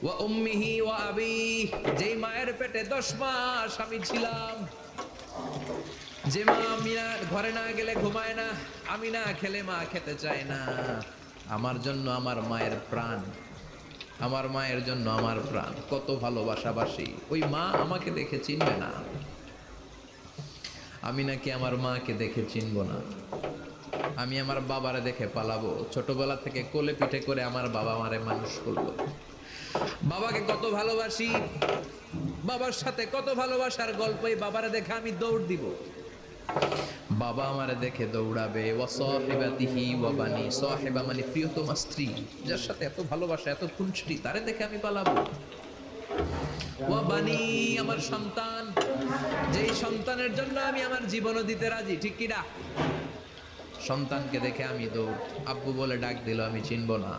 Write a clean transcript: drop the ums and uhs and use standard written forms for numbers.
ওয়া উম্মিহি ওয়া আবি, যেই মায়ের পেটে 10 মাস আমি ছিলাম, যে মা আমি ঘরে না গেলে ঘুমায় না, আমি না খেলে মা খেতে চায় না, আমার জন্য আমার মায়ের প্রাণ, আমার মায়ের জন্য আমার প্রাণ, কত ভালোবাসাবাসী। ওই মা আমাকে দেখে চিনবে না, আমি নাকি আমার মাকে দেখে চিনব না। আমি আমার বাবারে দেখে পালাবো। ছোটবেলা থেকে কোলে পিঠে করে আমার বাবা আমারে মানুষ করলো। বাবাকে কত ভালোবাসি, বাবার সাথে কত ভালোবাসার গল্প, এই বাবারে দেখে আমি দৌড় দিব, বাবা আমারে দেখে দৌড়াবে। ওয়া সাহিবাতিহি ওয়া বানি, সাহিবা মানে প্রিয়তমা স্ত্রী, যার সাথে এত ভালোবাসা এত খুনসুটি, তারে দেখে আমি পালাবো। ওয়া বানি, আমার সন্তান, যেই সন্তানের জন্য আমি আমার জীবনও দিতে রাজি, ঠিক কি না? সন্তানকে দেখে আমি দৌড়। আব্বু বলে ডাক দিল, আমি চিনব না।